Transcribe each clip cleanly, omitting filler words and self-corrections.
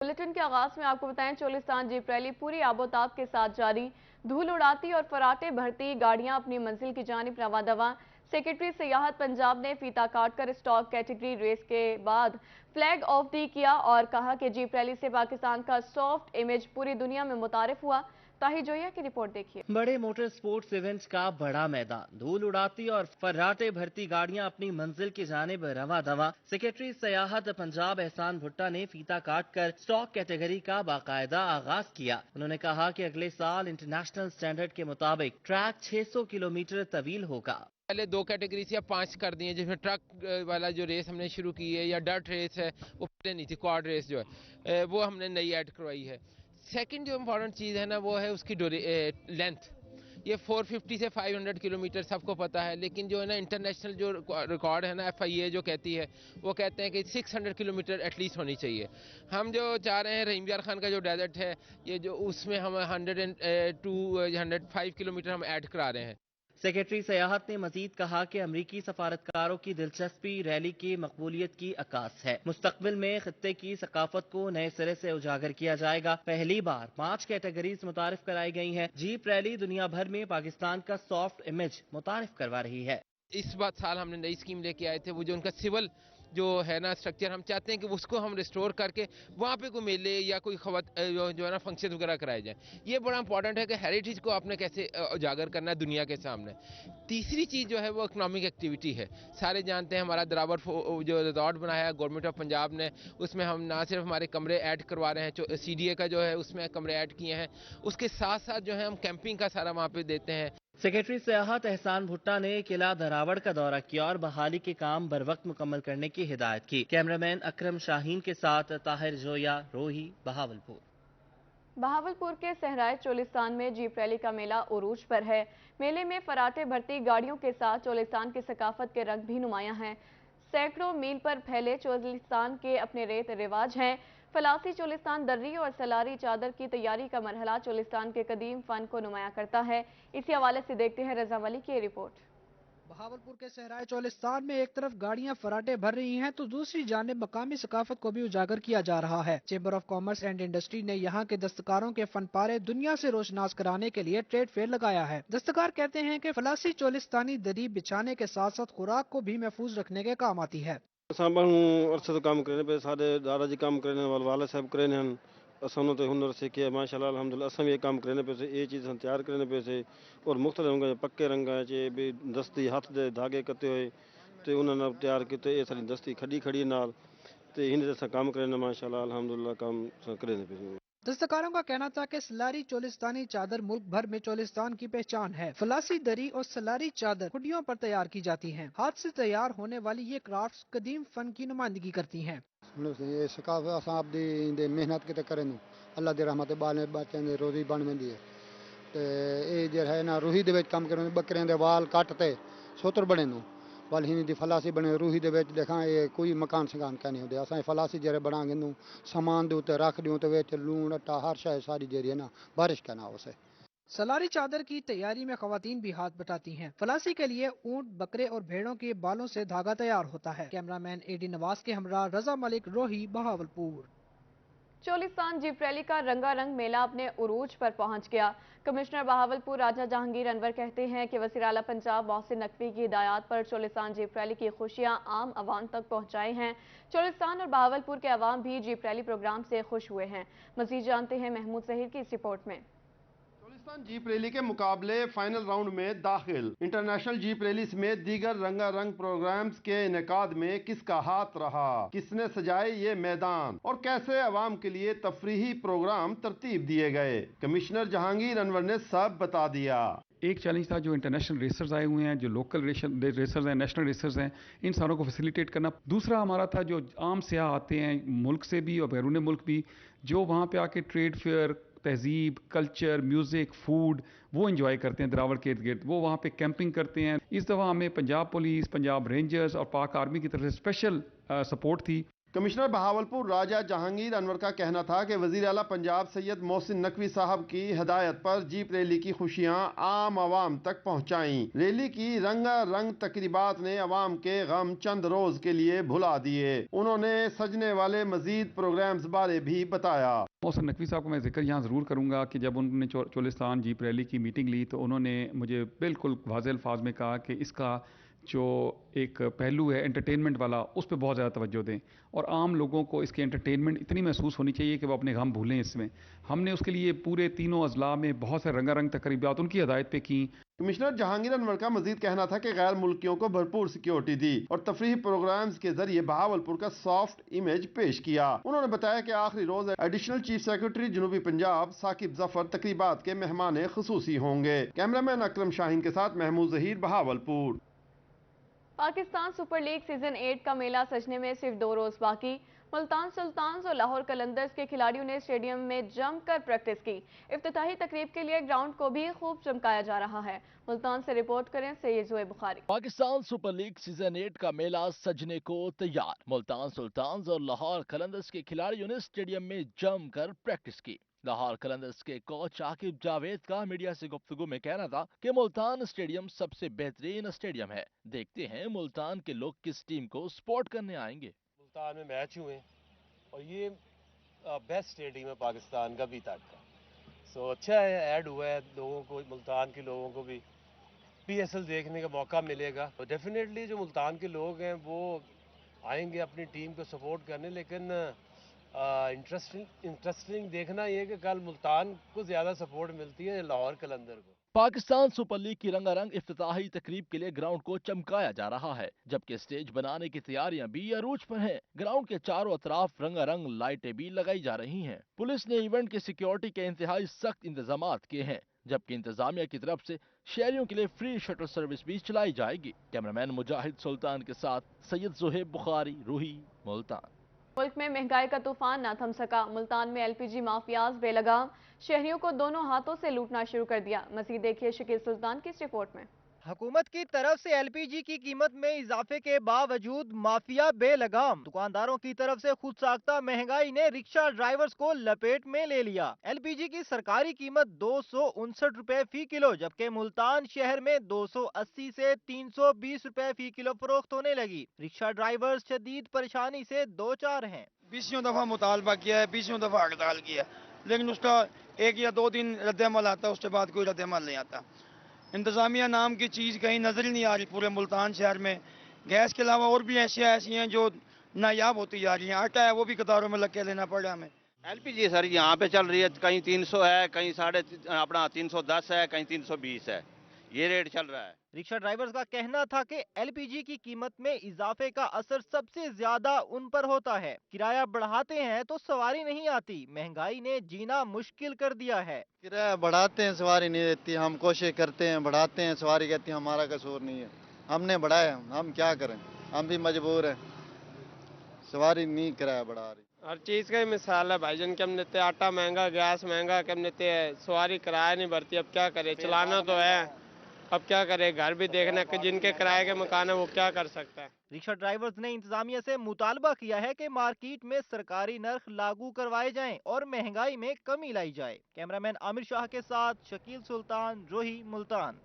Bulletin के आगाज में आपको बताएं, चोलिस्तान जीप रैली पूरी आबोताब के साथ जारी। धूल उड़ाती और फराटे भरती गाड़ियां अपनी मंजिल की जानिब रवा दवा। सेक्रेटरी सियाहत पंजाब ने फीता काटकर स्टॉक कैटेगरी रेस के बाद फ्लैग ऑफ दी किया और कहा कि जीप रैली से पाकिस्तान का सॉफ्ट इमेज पूरी दुनिया में मुतारिफ हुआ। ताही जोया की रिपोर्ट देखिए। बड़े मोटर स्पोर्ट्स इवेंट्स का बड़ा मैदान, धूल उड़ाती और फर्राटे भरती गाड़ियां अपनी मंजिल की जानिब रवा दवा। सेक्रेटरी सियाहत पंजाब एहसान भुट्टा ने फीता काट कर स्टॉक कैटेगरी का बाकायदा आगाज किया। उन्होंने कहा कि अगले साल इंटरनेशनल स्टैंडर्ड के मुताबिक ट्रैक 600 किलोमीटर तवील होगा। पहले 2 कैटेगरी से अब 5 कर दिए, जिसमें ट्रक वाला जो रेस हमने शुरू की है या डर्ट रेस है वो पहले नहीं थी, क्वाड रेस जो है वो हमने नई ऐड करवाई है। सेकंड जो इम्पोर्टेंट चीज़ है ना वो है उसकी लेंथ। ये 450 से 500 किलोमीटर सबको पता है, लेकिन जो है ना इंटरनेशनल जो रिकॉर्ड है ना FIA जो कहती है वो कहते हैं कि 600 किलोमीटर एटलीस्ट होनी चाहिए। हम जो चाह रहे हैं रहीम यार खान का जो डेजर्ट है ये जो उसमें हम 105 किलोमीटर हम ऐड करा रहे हैं। सेक्रेटरी सियाहत ने मजीद कहा कि अमरीकी सफारतकारों की दिलचस्पी रैली की मकबूलियत की अक्कास है। मुस्तकबिल में खित्ते की सकाफत को नए सिरे से उजागर किया जाएगा। पहली बार 5 कैटेगरीज मुतारिफ कराई गई हैं। जीप रैली दुनिया भर में पाकिस्तान का सॉफ्ट इमेज मुतारिफ करवा रही है। इस बात साल हमने नई स्कीम लेके आए थे, वो जो उनका सिविल जो है ना स्ट्रक्चर, हम चाहते हैं कि उसको हम रिस्टोर करके वहाँ पे कोई मेले या कोई जो है ना फंक्शन वगैरह कराए जाए। ये बड़ा इंपॉर्टेंट है कि हेरिटेज को आपने कैसे उजागर करना है दुनिया के सामने। तीसरी चीज़ जो है वो इकोनॉमिक एक्टिविटी है। सारे जानते हैं हमारा दरावर जो रिजॉर्ट बनाया है गवर्नमेंट ऑफ पंजाब ने, उसमें हम ना सिर्फ हमारे कमरे ऐड करवा रहे हैं, CDA का जो है उसमें कमरे ऐड किए हैं, उसके साथ साथ जो है हम कैंपिंग का सारा वहाँ पे देते हैं। सेक्रेटरी सियाहत एहसान भुट्टा ने किला दरावड़ का दौरा किया और बहाली के काम बर वक्त मुकम्मल करने की हिदायत की। कैमरामैन अकरम शाहीन के साथ ताहिर जोया, रोही, बहावलपुर। बहावलपुर के सहराए चोलिस्तान में जीप रैली का मेला उरूज पर है। मेले में फराटे भरती गाड़ियों के साथ चोलिस्तान की सकाफत के रंग भी नुमायां हैं। सैकड़ों मील पर फैले चोलिस्तान के अपने रेत रिवाज हैं। फलासी चोलिस्तान दर्री और सलारी चादर की तैयारी का मरहला चोलिस्तान के कदीम फन को नुमाया करता है। इसी हवाले से देखते हैं रजा वली की रिपोर्ट। बहावलपुर के सहराए चोलिस्तान में एक तरफ गाड़ियां फराटे भर रही हैं तो दूसरी जानिब मकामी सकाफत को भी उजागर किया जा रहा है। Chamber of commerce and industry ने यहाँ के दस्तकारों के फन पारे दुनिया से रोशनास कराने के लिए ट्रेड फेयर लगाया है। दस्तकार कहते हैं कि फलासी चोलिस्तानी दरी बिछाने के साथ साथ खुराक को भी महफूज रखने के काम आती है। काम करने पे सारे दादाजी काम करने वाले साहब करने असानों तो हुनर सीखे माशाल्लाह अल्हम्दुलिल्लाह असम ये काम करने पे से ये चीज़ तैयार करने पे से और मुख्तलिफ रंग पक्के रंग चे भी दस्ती हाथ दे धागे कते हुए तो उन्होंने तैयार किए ये सारी दस्ती खड़ी खड़ी नाल तो इन जैसा काम करने माशाल्लाह अल्हम्दुलिल्लाह काम करने पे। दस्तकारों का कहना था कि सलारी चोलिस्तानी चादर मुल्क भर में चोलिस्तान की पहचान है। फलासी दरी और सलारी चादर खुडियों पर तैयार की जाती हैं। हाथ से तैयार होने वाली ये क्राफ्ट्स कदीम फन की नुमाइंदगी करती हैं। ये सकाफत आप दी मेहनत किते करें अल्लाह दी रहमत बाल बच्चों की रोजी बन जाती है। तो ये जो है ना रूही दे काम करें बकरियों के वाल कटते सोतर बने वाल ही दी फलासी बने रूही दे देखा ये कोई मकान सकान क्या नहीं होते अस फलासी जरे बना गिनू सामान दे उत्ते रख दूँ तो लूण अट्टा हर शायद सारी जेरी है ना बारिश क्या ना हो से। सलारी चादर की तैयारी में खवातीन भी हाथ बटाती हैं। फलासी के लिए ऊंट, बकरे और भेड़ों के बालों से धागा तैयार होता है। कैमरामैन AD नवाज के हमरा रजा मलिक, रोही, बहावलपुर। चोलिस्तान जीप रैली का रंगारंग मेला अपने उरूज पर पहुंच गया। कमिश्नर बहावलपुर राजा जहांगीर अनवर कहते हैं कि वज़ीर आला पंजाब मोहसिन नकवी की हिदायत पर चोलिस्तान जीप रैली की खुशियां आम आवाम तक पहुंचाई हैं। चोलिस्तान और बहावलपुर के अवाम भी जीप रैली प्रोग्राम से खुश हुए हैं। मजीद जानते हैं महमूद जहीर की इस रिपोर्ट में। चोलिस्तान जीप रैली के मुकाबले फाइनल राउंड में दाखिल इंटरनेशनल जीप रैली समेत दीगर रंगारंग प्रोग्राम्स के इनेकाद में किसका हाथ रहा, किसने सजाए ये मैदान और कैसे अवाम के लिए तफरीही प्रोग्राम तरतीब दिए गए, कमिश्नर जहांगीर अनवर ने सब बता दिया। एक चैलेंज था जो इंटरनेशनल रेसर्स आए हुए हैं, जो लोकल रेसर्स हैं, नेशनल रेसर्स हैं, इन सारों को फैसिलिटेट करना। दूसरा हमारा था जो आम सियाह आते हैं मुल्क से भी और बैरून मुल्क भी, जो वहाँ पे आके ट्रेड फेयर, तहजीब, कल्चर, म्यूज़िक, फूड वो एंजॉय करते हैं दरावड़ के इर्द गिर्द, वो वहाँ पे कैंपिंग करते हैं। इस दफ़ा हमें पंजाब पुलिस, पंजाब रेंजर्स और पाक आर्मी की तरफ से स्पेशल सपोर्ट थी। कमिश्नर बहावलपुर राजा जहांगीर अनवर का कहना था कि वजीर आला पंजाब सैयद मोहसिन नकवी साहब की हिदायत पर जीप रैली की खुशियां आम आवाम तक पहुंचाई। रैली की रंगारंग तकरीबात ने अवाम के गम चंद रोज के लिए भुला दिए। उन्होंने सजने वाले मजीद प्रोग्राम्स बारे भी बताया। मोहसिन नकवी साहब को मैं जिक्र यहाँ ज़रूर करूँगा कि जब उन्होंने चोलिस्तान जीप रैली की मीटिंग ली तो उन्होंने मुझे बिल्कुल वाज़ेह अल्फाज में कहा कि इसका जो एक पहलू है एंटरटेनमेंट वाला, उस पर बहुत ज़्यादा तवज्जो दें और आम लोगों को इसकी एंटरटेनमेंट इतनी महसूस होनी चाहिए कि वो अपने गम भूलें। इसमें हमने उसके लिए पूरे तीनों अजला में बहुत से रंगारंग तकरीबात उनकी हदायत पे की। कमिश्नर जहांगीर अनवर का मजीद कहना था कि गैर मुल्कियों को भरपूर सिक्योरिटी दी और तफरीही प्रोग्राम्स के जरिए बहावलपुर का सॉफ्ट इमेज पेश किया। उन्होंने बताया कि आखिरी रोज एडिशनल चीफ सेक्रेटरी जनूबी पंजाब साकिब जफर तकरीबात के मेहमान खुसूसी होंगे। कैमरामैन अकरम शाहीन के साथ Mahmood Zaheer, Bahawalpur. Pakistan super league season 8 का मेला सजने में सिर्फ 2 रोज बाकी। मुल्तान सुल्तान्स और लाहौर कलंदर्स के खिलाड़ियों ने स्टेडियम में जमकर प्रैक्टिस की। इफ्तिताही तकरीब के लिए ग्राउंड को भी खूब चमकाया जा रहा है। मुल्तान से रिपोर्ट करें सैयद ज़ोए Bukhari. Pakistan super league season 8 का मेला सजने को तैयार। मुल्तान सुल्तान्स और लाहौर कलंदर्स के खिलाड़ियों ने स्टेडियम में जमकर प्रैक्टिस की। लाहौर कलंदर्स के कोच आकिब जावेद का मीडिया से गुफ्तगू में कहना था कि मुल्तान स्टेडियम सबसे बेहतरीन स्टेडियम है। देखते हैं मुल्तान के लोग किस टीम को सपोर्ट करने आएंगे। मुल्तान में मैच हुए और ये बेस्ट स्टेडियम है पाकिस्तान का अभी तक का। सो अच्छा है, ऐड हुआ है लोगों को, मुल्तान के लोगों को भी PSL देखने का मौका मिलेगा। तो डेफिनेटली जो मुल्तान के लोग हैं वो आएंगे अपनी टीम को सपोर्ट करने, लेकिन इंटरेस्टिंग देखना ये कि कल मुल्तान को ज्यादा सपोर्ट मिलती है लाहौर कलंदर को। पाकिस्तान सुपर लीग की रंगारंग इफ्तिताही तकरीब के लिए ग्राउंड को चमकाया जा रहा है, जबकि स्टेज बनाने की तैयारियां भी अरूज पर हैं। ग्राउंड के चारों अतराफ रंगारंग लाइटें भी लगाई जा रही हैं। पुलिस ने इवेंट की सिक्योरिटी के इंतहाई सख्त इंतजाम किए हैं, जबकि इंतजामिया की तरफ से शहरियों के लिए फ्री शटल सर्विस भी चलाई जाएगी। कैमरामैन मुजाहिद सुल्तान के साथ सैयद ज़ोहेब बुखारी, रूही, मुल्तान। मुल्क में महंगाई का तूफान न थम सका। मुल्तान में LPG माफियाज बेलगाम, शहरियों को दोनों हाथों से लूटना शुरू कर दिया। मज़ीद देखिए शकील सुल्तान की इस रिपोर्ट में। हुकूमत की तरफ से LPG की कीमत में इजाफे के बावजूद माफिया बेलगाम। दुकानदारों की तरफ से खुद साख्ता महंगाई ने रिक्शा ड्राइवर्स को लपेट में ले लिया। LPG की सरकारी कीमत 259 रुपए फी किलो, जबकि मुल्तान शहर में 280 से 320 रुपए फी किलो फरोख्त होने लगी। रिक्शा ड्राइवर्स शदीद परेशानी से दो चार हैं। 20 दफा मुतालबा किया है, 20 दफा हड़ताल किया, लेकिन उसका 1 या 2 दिन रद्द-ए-अमल आता है, उसके बाद कोई रद्द-ए-अमल नहीं आता। इंतजामिया नाम की चीज़ कहीं नजर ही नहीं आ रही पूरे मुल्तान शहर में। गैस के अलावा और भी ऐसियाँ ऐसी हैं जो नायाब होती जा रही हैं। आटा है वो भी कतारों में लग के लेना पड़ रहा हमें। LPG सर यहाँ पे चल रही है, कहीं 300 है, कहीं 310 है, कहीं 320 है, ये रेट चल रहा है। रिक्शा ड्राइवर्स का कहना था कि LPG की कीमत में इजाफे का असर सबसे ज्यादा उन पर होता है। किराया बढ़ाते हैं तो सवारी नहीं आती। महंगाई ने जीना मुश्किल कर दिया है। किराया बढ़ाते हैं, सवारी नहीं देती। हम कोशिश करते हैं, बढ़ाते हैं, सवारी कहती है हमारा कसूर नहीं है, हमने बढ़ाया, हम क्या करें, हम भी मजबूर हैं, सवारी नहीं किराया बढ़ा रही। हर चीज़ का ही मिसाल है भाईजान, कि हम लेते हैं आटा महंगा, गैस महंगा, कि हम लेते हैं, सवारी किराया नहीं भरती। अब क्या करें, चलाना तो है, अब क्या करें, घर भी देखना कि जिनके किराए के मकान है वो क्या कर सकता है। रिक्शा ड्राइवर्स ने इंतजामिया से मुतालबा किया है कि मार्केट में सरकारी नर्ख लागू करवाए जाएं और महंगाई में कमी लाई जाए। कैमरामैन आमिर शाह के साथ शकील सुल्तान, रोही, मुल्तान।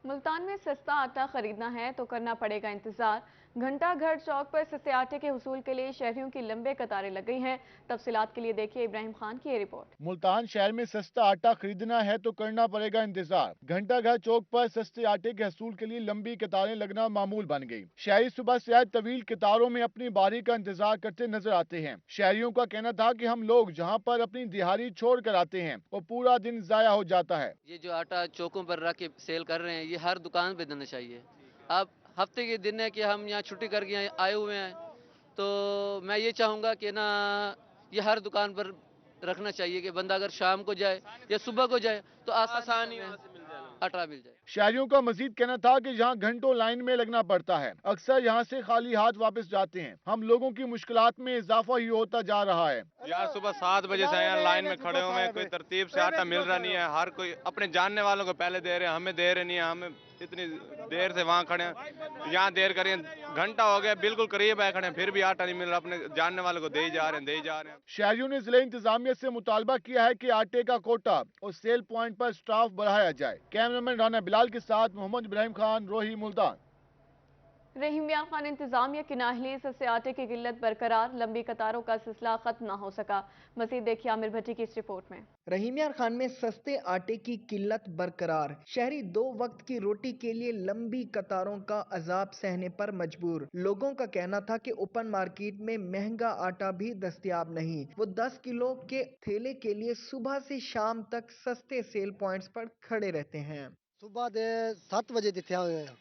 मुल्तान में सस्ता आटा खरीदना है तो करना पड़ेगा इंतजार। घंटा घर चौक पर सस्ते आटे के हुसूल के लिए शहरियों की लंबे कतारें लग गई हैं। तफसीलात के लिए देखिए इब्राहिम खान की ये रिपोर्ट। मुल्तान शहर में सस्ता आटा खरीदना है तो करना पड़ेगा इंतजार। घंटा घर चौक पर सस्ते आटे के हसूल के लिए लंबी कतारें लगना मामूल बन गई। शहरी सुबह से तवील कतारों में अपनी बारी का इंतजार करते नजर आते हैं। शहरियों का कहना था कि हम लोग जहाँ पर अपनी दिहाड़ी छोड़ कर आते हैं वो पूरा दिन जाया हो जाता है। ये जो आटा चौकों पर रख के सेल कर रहे हैं, ये हर दुकान पे देना चाहिए। अब हफ्ते के दिन है कि हम यहाँ छुट्टी करके आए हुए हैं, तो मैं ये चाहूँगा कि ना ये हर दुकान पर रखना चाहिए कि बंदा अगर शाम को जाए या सुबह को जाए तो आसानी आटा मिल जाए। शहरियों का मजीद कहना था कि यहाँ घंटों लाइन में लगना पड़ता है, अक्सर यहाँ से खाली हाथ वापस जाते हैं। हम लोगों की मुश्किलात में इजाफा ही होता जा रहा है। यार सुबह 7 बजे से यहाँ लाइन में खड़े हुए हैं, कोई तरतीब से आटा मिल रहा नहीं है। हर कोई अपने जानने वालों को पहले दे रहे हैं, हमें दे रहे नहीं है। हमें इतनी देर से वहाँ खड़े हैं, यहाँ देर करिए, घंटा हो गया, बिल्कुल करीब है खड़े हैं, फिर भी आटा नहीं मिल रहा। अपने जानने वालों को दे ही जा रहे हैं। शहरियों ने जिले इंतजामिया से मुतालबा किया है कि आटे का कोटा और सेल पॉइंट पर स्टाफ बढ़ाया जाए। कैमरामैन राना बिलाल के साथ मोहम्मद इब्राहिम खान, रोही, मुल्तान। रहीम यार खान, इंतजामिया की नाअहली से आटे की किल्लत बरकरार, लंबी कतारों का सिलसिला खत्म न हो सका। मजीद देखिए आमिर भट्टी की इस रिपोर्ट में। रहीम यार खान में सस्ते आटे की किल्लत बरकरार, शहरी 2 वक्त की रोटी के लिए लंबी कतारों का अजाब सहने पर मजबूर। लोगों का कहना था कि ओपन मार्केट में महंगा आटा भी दस्तयाब नहीं। वो 10 किलो के थैले के लिए सुबह से शाम तक सस्ते सेल पॉइंट्स पर खड़े रहते हैं। सुबह दे 7 बजे दिखे हुए हैं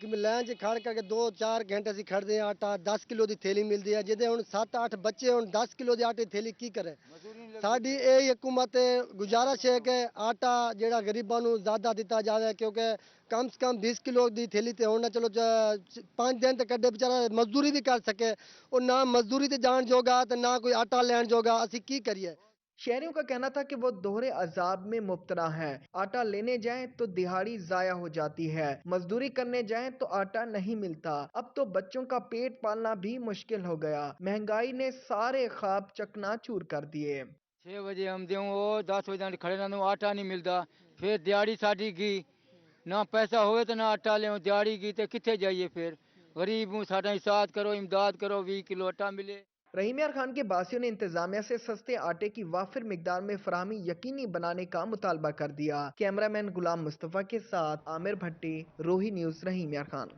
कि लाइन च खड़ करके 2-4 घंटे से खड़ते हैं। आटा 10 किलो की थैली मिलती है, जिदे हुण 7-8 बच्चे हुण 10 किलो की आटे थैली की करे। साडी यही हुकूमत गुजारिश है कि आटा जेड़ा गरीबां नूं ज़्यादा दिता जाए, क्योंकि कम से कम 20 किलो की थैली ते होना, चलो 5 दिन तक कड्डे बेचारा मजदूरी भी कर सके, और ना मजदूरी ते जान जोगा ते ना कोई आटा लैन जोगा। असीं की करिए। शहरियों का कहना था कि वो दोहरे अजाब में मुब्तला हैं। आटा लेने जाएं तो दिहाड़ी जाया हो जाती है, मजदूरी करने जाएं तो आटा नहीं मिलता। अब तो बच्चों का पेट पालना भी मुश्किल हो गया। महंगाई ने सारे ख्वाब चकनाचूर कर दिए। 6 बजे हम दें, वो 10 बजे खड़े रहना, आटा नहीं मिलता। फिर दिहाड़ी साड़ी की ना पैसा होवे तो ना आटा ले, दिहाड़ी की तो कितने जाइए। फिर गरीब हूँ, साढ़ा साथ करो, इमदाद करो, 20 किलो आटा मिले। रहीम यार खान के बासियों ने इंतजामिया से सस्ते आटे की वाफिर मिकदार में फराहमी यकीनी बनाने का मुतालबा कर दिया। कैमरामैन गुलाम मुस्तफ़ा के साथ आमिर भट्टी, रोही न्यूज़, रहीम यार खान।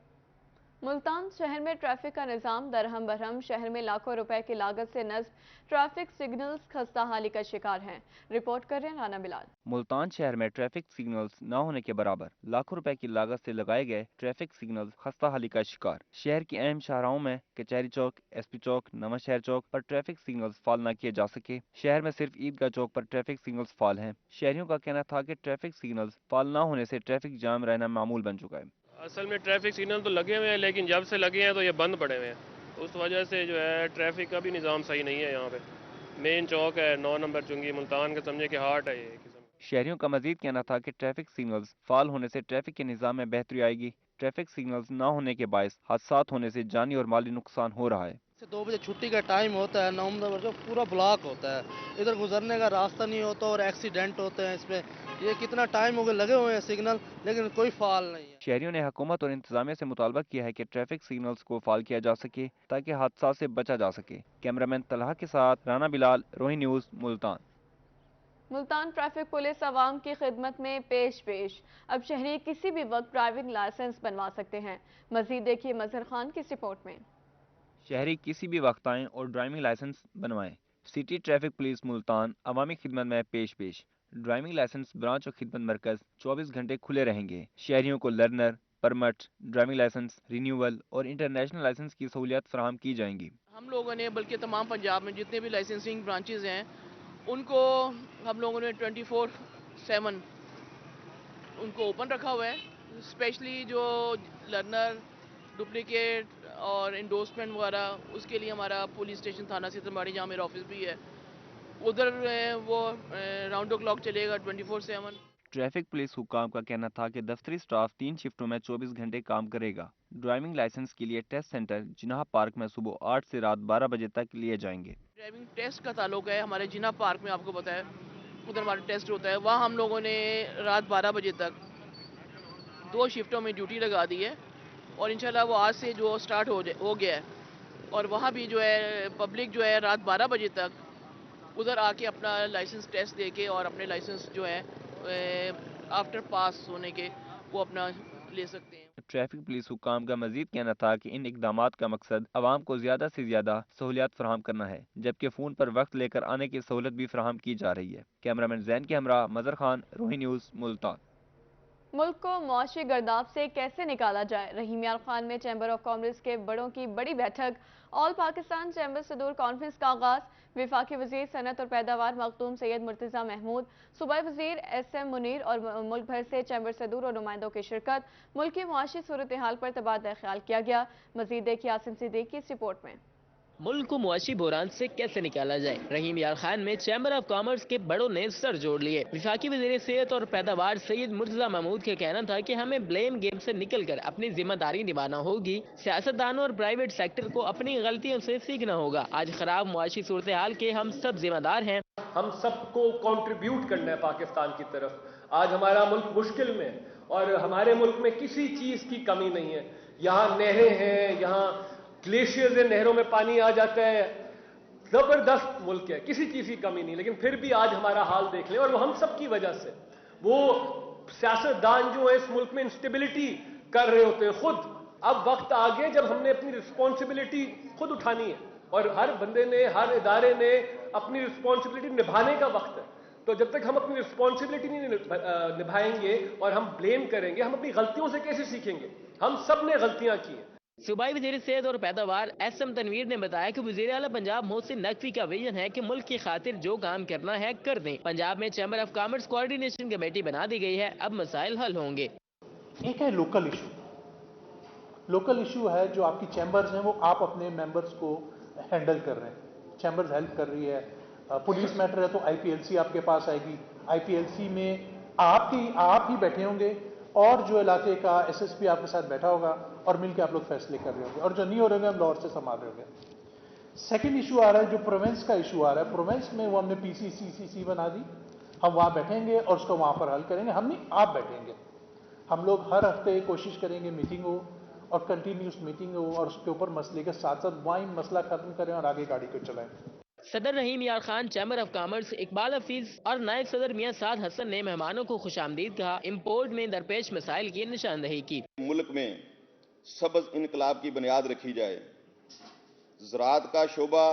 मुल्तान शहर में ट्रैफिक का निज़ाम दरहम बरहम, शहर में लाखों रुपए की लागत से नस्ब ट्रैफिक सिग्नल्स खस्ता हाली का शिकार हैं। रिपोर्ट कर रहे हैं राना बिलाल। मुल्तान शहर में ट्रैफिक सिग्नल्स न होने के बराबर लाखों रुपए की लागत से लगाए गए ट्रैफिक सिग्नल्स खस्ता हाली का शिकार। शहर की अहम शाहराहों में कचहरी चौक, SP चौक, नवा शहर चौक पर ट्रैफिक सिग्नल्स फाल न किए जा सके। शहर में सिर्फ ईदगाह चौक पर ट्रैफिक सिग्नल्स फाल हैं। शहरियों का कहना था कि ट्रैफिक सिग्नल्स फाल न होने से ट्रैफिक जाम रहना मामूल बन चुका है। असल में ट्रैफिक सिग्नल तो लगे हुए हैं, लेकिन जब से लगे हैं तो ये बंद पड़े हुए हैं। उस वजह से जो है ट्रैफिक का भी निज़ाम सही नहीं है। यहाँ पे मेन चौक है, 9 नंबर चुंगी, मुल्तान का समझे कि हार्ट है ये। शहरियों का मजीद कहना था कि ट्रैफिक सिग्नल्स फाल होने से ट्रैफिक के निज़ाम में बेहतरी आएगी। ट्रैफिक सिग्नल्स न होने के बायस हादसात होने से जानी और माली नुकसान हो रहा है। 2 बजे छुट्टी का टाइम होता है, 9 नंबर जो पूरा ब्लॉक होता है, इधर गुजरने का रास्ता नहीं होता और एक्सीडेंट होते हैं। इसमें ये कितना टाइम हो गया लगे हुए हैं सिग्नल, लेकिन कोई फाल नहीं है। शहरियों ने हुकूमत और इंतजामिया से मुतालबा किया है कि ट्रैफिक सिग्नल्स को फाल किया जा सके ताकि हादसा से बचा जा सके। कैमरामैन तलहा के साथ राना बिलाल, रोही news, Multan. Multan traffic police आवाम की खिदमत में पेश। अब शहरी किसी भी वक्त ड्राइविंग लाइसेंस बनवा सकते हैं। मजीद देखिए मजहर खान की इस रिपोर्ट में। शहरी किसी भी वक्त आएँ और ड्राइविंग लाइसेंस बनवाएं। सिटी ट्रैफिक पुलिस मुल्तान अवामी खिदमत में पेश। ड्राइविंग लाइसेंस ब्रांच और खिदमत मरकज 24 घंटे खुले रहेंगे। शहरियों को learner, permit, driving licence, renewal और इंटरनेशनल लाइसेंस की सहूलियत फराहम की जाएंगी। हम लोगों ने बल्कि तमाम पंजाब में जितने भी लाइसेंसिंग ब्रांचेज हैं उनको हम लोगों ने 24/7 उनको ओपन रखा हुआ है। स्पेशली जो लर्नर, डुप्लीकेट और इंडोर्समेंट वगैरह, उसके लिए हमारा पुलिस स्टेशन थाना सीतामढ़ी जहाँ मेरा ऑफिस भी है, उधर वो राउंड द क्लॉक चलेगा 24/7। ट्रैफिक पुलिस हुकाम का कहना था कि दफ्तरी स्टाफ 3 शिफ्टों में 24 घंटे काम करेगा। ड्राइविंग लाइसेंस के लिए टेस्ट सेंटर जिनाह पार्क में सुबह 8 से रात 12 बजे तक लिए जाएंगे। ड्राइविंग टेस्ट का ताल्लुक है हमारे जिनाह पार्क में, आपको पता है उधर हमारा टेस्ट होता है। वहाँ हम लोगों ने रात 12 बजे तक 2 शिफ्टों में ड्यूटी लगा दी है और इंशाल्लाह वो आज से जो स्टार्ट हो गया है। और वहाँ भी जो है पब्लिक जो है रात 12 बजे तक उधर आके अपना लाइसेंस टेस्ट दे के और अपने लाइसेंस जो है आफ्टर पास होने के वो अपना ले सकते हैं। ट्रैफिक पुलिस हुकाम का मजीद कहना था कि इन इकदामात का मकसद आवाम को ज्यादा से ज्यादा सहूलियात फराहम करना है, जबकि फ़ोन पर वक्त लेकर आने की सहूलत भी फराहम की जा रही है। कैमरामैन जैन के हमरा मजहर खान, रोही न्यूज़, मुल्तान। मुल्क को मुआशी गर्दाब से कैसे निकाला जाए? रहीम यार खान में चैम्बर ऑफ कॉमर्स के बड़ों की बड़ी बैठक। ऑल पाकिस्तान चैम्बर सदूर कॉन्फ्रेंस का आगाज। विफाकी वजीर सनत और पैदावार मखदूम सैयद मुर्तजा महमूद, सूबाई वजीर SM मुनीर और मुल्क भर से चैम्बर सदूर और नुमाइंदों की शिरकत। मुल्क की मुआशी सूरत हाल पर तबादला ख्याल किया गया। मजीद देखिए आसिम सिद्दीकी की इस रिपोर्ट में। मुल्क को मुआशी बहरान से कैसे निकाला जाए? रहीम यार खान में चैम्बर ऑफ कॉमर्स के बड़ों ने सर जोड़ लिए। विफाकी वज़ीर सेहत और पैदावार सैयद मुर्तजा महमूद का कहना था कि हमें ब्लेम गेम से निकलकर अपनी जिम्मेदारी निभाना होगी। सियासतदानों और प्राइवेट सेक्टर को अपनी गलतियों से सीखना होगा। आज खराब मुआशी सूरत हाल के हम सब जिम्मेदार हैं। हम सबको कंट्रीब्यूट करना है पाकिस्तान की तरफ। आज हमारा मुल्क मुश्किल में और हमारे मुल्क में किसी चीज की कमी नहीं है। यहाँ नहरें हैं, यहाँ ग्लेशियर्स है, नहरों में पानी आ जाता है। जबरदस्त मुल्क है, किसी चीज की कमी नहीं, लेकिन फिर भी आज हमारा हाल देख लें, और वो हम सब की वजह से। वो सियासतदान जो है इस मुल्क में इंस्टेबिलिटी कर रहे होते हैं खुद। अब वक्त आ गया जब हमने अपनी रिस्पॉन्सिबिलिटी खुद उठानी है, और हर बंदे ने, हर इदारे ने अपनी रिस्पॉन्सिबिलिटी निभाने का वक्त है। तो जब तक हम अपनी रिस्पॉन्सिबिलिटी नहीं निभाएंगे और हम ब्लेम करेंगे, हम अपनी गलतियों से कैसे सीखेंगे? हम सब ने गलतियां की हैं। सूबाई वज़ीर सेहत और पैदावार SM तनवीर ने बताया कि वज़ीर आला पंजाब मोहसिन नकवी का विजन है कि मुल्क की खातिर जो काम करना है कर दें। पंजाब में chamber of commerce coordination committee बना दी गई है, अब मसाइल हल होंगे। एक है लोकल इशू। लोकल इशू है जो आपकी चैम्बर्स हैं, वो आप अपने मेंबर्स को हैंडल कर रहे हैं, चैम्बर्स हेल्प कर रही है। पुलिस मैटर है तो IPLC आपके पास आएगी। IPLC में आप ही बैठे होंगे और जो इलाके का SSP आपके साथ बैठा होगा, और मिलकर आप लोग फैसले कर रहे होंगे, और जो नहीं हो रहे होंगे हम लाहौर से संभाल रहे होंगे। सेकंड इशू आ रहा है जो प्रोवेंस का इशू आ रहा है। प्रोवेंस में वो हमने PCCCC बना दी। हम वहाँ बैठेंगे और उसको वहाँ पर हल करेंगे। हम नहीं, आप बैठेंगे। हम लोग हर हफ्ते कोशिश करेंगे मीटिंग हो और कंटिन्यूस मीटिंग हो, और उसके ऊपर मसले के साथ साथ वहीं मसला खत्म करें और आगे गाड़ी को चलाएं। सदर रहीम यार Khan, chamber of commerce Iqbal Hafeez और नायब सदर मियां साद हसन ने मेहमानों को खुशामदीद कहा। इम्पोर्ट में दरपेश मसाइल की निशानदही की। मुल्क में सबज इनकलाब की बुनियाद रखी जाए। ज़राअत का शोबा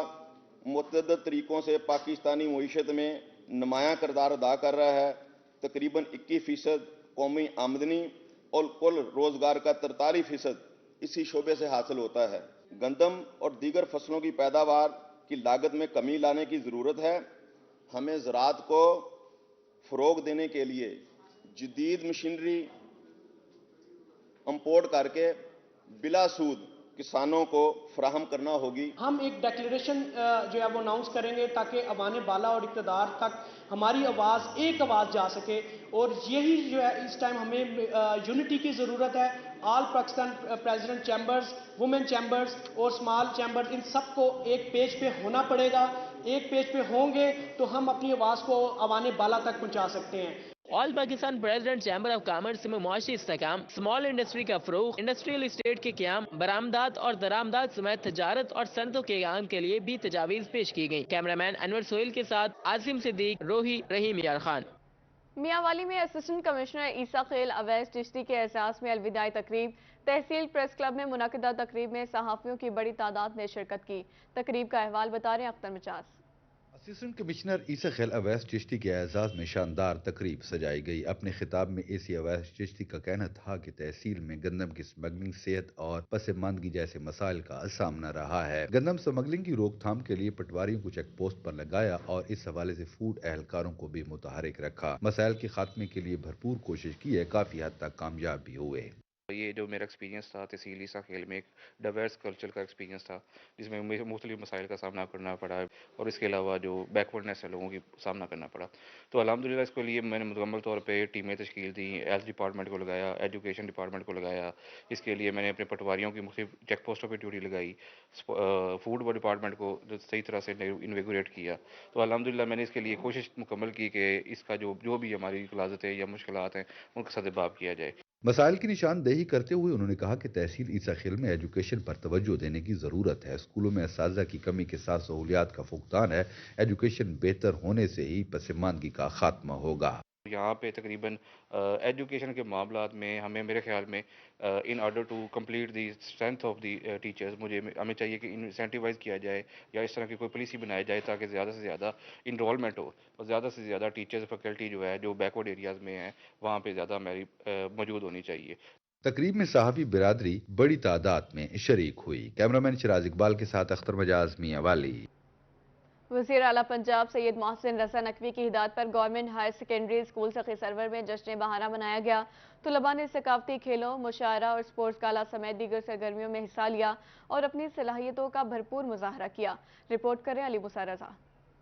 मुतअद्दिद तरीकों से पाकिस्तानी मईशत में नुमायां किरदार अदा कर रहा है। तकरीबन 21% कौमी आमदनी और कुल रोजगार का 43% इसी शोबे से हासिल होता है। गंदम और दीगर फसलों की पैदावार की लागत में कमी लाने की ज़रूरत है। हमें ज़राअत को फ़रोग देने के लिए जदीद मशीनरी इंपोर्ट करके बिला सूद किसानों को फराहम करना होगी। हम एक डिक्लेरेशन जो है वो अनाउंस करेंगे ताकि अवाने बाला और इक़्तिदार तक हमारी आवाज़, एक आवाज़ जा सके, और यही जो है इस टाइम हमें यूनिटी की ज़रूरत है। All Pakistan president chambers, women chambers और स्मॉल चैम्बर्स, इन सबको एक पेज पे होना पड़ेगा। एक पेज पे होंगे तो हम अपनी आवाज़ को अवाने बाला तक पहुँचा सकते हैं। All Pakistan president chamber of commerce में मुआशी इस्तेहकाम, स्मॉल इंडस्ट्री का फरोग, इंडस्ट्रियल इस्टेट के क़याम, बरामदात और दरामदात समेत तजारत और सनतों के क़याम के लिए भी तजावीज़ पेश की गई। कैमरामैन अनवर सोहेल के साथ आसिम सिद्दीक, रोही, रहीम यार खान। मियांवाली में असिस्टेंट कमिश्नर ईसा खेल अवैस चिश्ती के एहसास में अलविदाई तकरीब। तहसील प्रेस क्लब में मुनक़दा तकरीब में सहाफ़ियों की बड़ी तादाद ने शिरकत की। तकरीब का अहवाल बता रहे हैं अख्तर मिजाज। असिस्टेंट कमिश्नर ईसा खेल अवैस चिश्ती के एजाज़ में शानदार तकरीब सजाई गई। अपने खिताब में AC अवैस चिश्ती का कहना था कि तहसील में गंदम की स्मगलिंग, सेहत और पसमानदगी जैसे मसाइल का सामना रहा है। गंदम स्मगलिंग की रोकथाम के लिए पटवारियों को चेक पोस्ट पर लगाया और इस हवाले से फूड एहलकारों को भी मुतहरिक रखा। मसाइल के खात्मे के लिए भरपूर कोशिश की है, काफी हद तक कामयाब भी हुए। ये जो मेरा एक्सपीरियंस था तहसील ईसा खेल में, एक डाइवर्स कल्चर का एक्सपीरियंस था जिसमें मुझे मुख्तलिफ मसाइल का सामना करना पड़ा, और इसके अलावा जो बैकवर्डनेस है लोगों की सामना करना पड़ा। तो अल्हम्दुलिल्लाह इसके लिए मैंने मुकम्मल तौर पे टीमें तश्कील दी, हेल्थ डिपार्टमेंट को लगाया, एजुकेशन डिपार्टमेंट को लगाया। इसके लिए मैंने अपने पटवारियों की मुख्तलिफ चेक पोस्टों पर ड्यूटी लगाई, फूड डिपार्टमेंट को सही तरह से इन्वेगुरेट किया। तो अल्हम्दुलिल्लाह मैंने इसके लिए कोशिश मुकम्मल की कि इसका जो भी हमारी लाज़तें या मुश्किलात हैं उनका सद्भाव किया जाए। मसाइल की निशानदेही करते हुए उन्होंने कहा कि तहसील ईसा खेल में एजुकेशन पर तवज्जो देने की ज़रूरत है। स्कूलों में असातिज़ा की कमी के साथ सहूलियात का फुकदान है। एजुकेशन बेहतर होने से ही पसमानदगी का खात्मा होगा। यहाँ पे तकरीबन एजुकेशन के मामलात में हमें मेरे ख्याल में in order to complete the strength of the teachers हमें चाहिए कि इंसेंटिवाइज किया जाए या इस तरह की कोई पॉलिसी बनाई जाए ताकि ज़्यादा से ज़्यादा इनरोलमेंट हो और ज़्यादा से ज़्यादा टीचर्स फैकल्टी जो है जो बैकवर्ड एरियाज़ में है वहाँ पे ज़्यादा हमारी मौजूद होनी चाहिए। तकरीब में सहाफ़ी बिरादरी बड़ी तादाद में शरीक हुई। कैमरामैन शिराज इकबाल के साथ अख्तर मजाज मियां वाली। वज़ीर आला पंजाब सैयद मोहसिन रज़ा नकवी की हिदायत पर गवर्नमेंट हायर सेकेंडरी स्कूल सखी सरवर में जश्न बहारा मनाया गया। तलबा ने सकाफती खेलों, मुशायरा और स्पोर्ट्स गाला समेत दीगर सरगर्मियों में हिस्सा लिया और अपनी सलाहियतों का भरपूर मुजाहरा किया। रिपोर्ट करें अली मुसा रज़ा।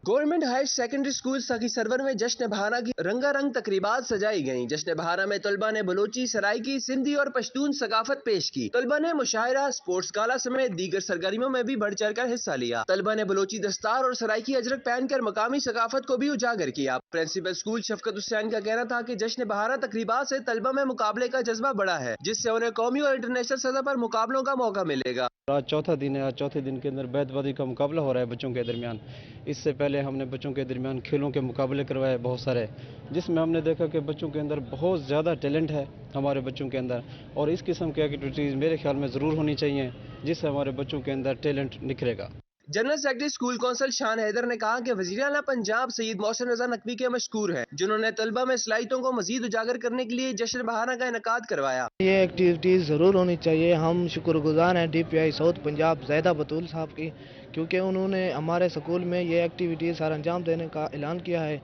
गवर्नमेंट हायर सेकेंडरी स्कूल सखी सरवर में जश्न बहारा की रंगारंग तकरीबात सजाई गईं। जश्न बहारा में तलबा ने बलोची, सराइकी, सिंधी और पश्तून सकाफत पेश की। तलबा ने मुशायरा, स्पोर्ट्स गाला समेत दीगर सरगर्मियों में भी बढ़ चढ़ कर हिस्सा लिया। तलबा ने बलोची दस्तार और सराइकी अजरक पहनकर मकामी सकाफत को भी उजागर किया। प्रिंसिपल स्कूल शफकत हुसैन का कहना था कि जश्न बहारा तकरीबात से तलबा में मुकाबले का जज्बा बढ़ा है, जिससे उन्हें कौमी और इंटरनेशनल सतह पर मुकाबलों का मौका मिलेगा। आज चौथा दिन है। आज चौथे दिन के अंदर बैतबाजी का मुकाबला हो रहा है बच्चों के दरमियान। इससे पहले हमने बच्चों के दरमियान खेलों के मुकाबले करवाए बहुत सारे, जिसमें हमने देखा कि बच्चों के अंदर बहुत ज़्यादा टैलेंट है हमारे बच्चों के अंदर, और इस किस्म की एक्टिविटीज़ मेरे ख्याल में ज़रूर होनी चाहिए जिससे हमारे बच्चों के अंदर टैलेंट निखरेगा। General secretary school council Shan Haider ने कहा कि वज़ीर आला पंजाब सैयद मोहसिन रज़ा नकवी के मशकूर हैं, जिन्होंने तलबा में सलाहियतों को मजीद उजागर करने के लिए जश्न बहारा का इनेकाद करवाया। ये एक्टिविटीज़ ज़रूर होनी चाहिए। हम शुक्रगुजार हैं DPI साउथ पंजाब ज़ैदा बतूल साहब की, क्योंकि उन्होंने हमारे स्कूल में ये एक्टिविटीज़ सर अंजाम देने का ऐलान किया है।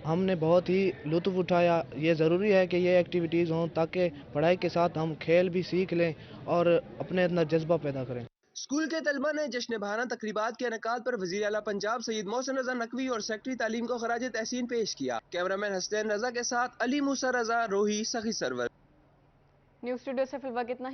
हमने बहुत ही लुत्फ़ उठाया। ये ज़रूरी है कि ये एक्टिविटीज़ हों ताकि पढ़ाई के साथ हम खेल भी सीख लें और अपने अंदर जज्बा पैदा करें। स्कूल के तलबा ने जश्न बहारा तकरीबात के इनेकाद पर वज़ीर आला पंजाब सैयद मोहसिन रज़ा नकवी और सेक्रेटरी तालीम को खराज तहसीन पेश किया। कैमरामैन हसनैन रज़ा के साथ अली मूसा रज़ा, रोही, सखी सरवर। न्यूज़ स्टूडियो से फिलहाल इतना ही।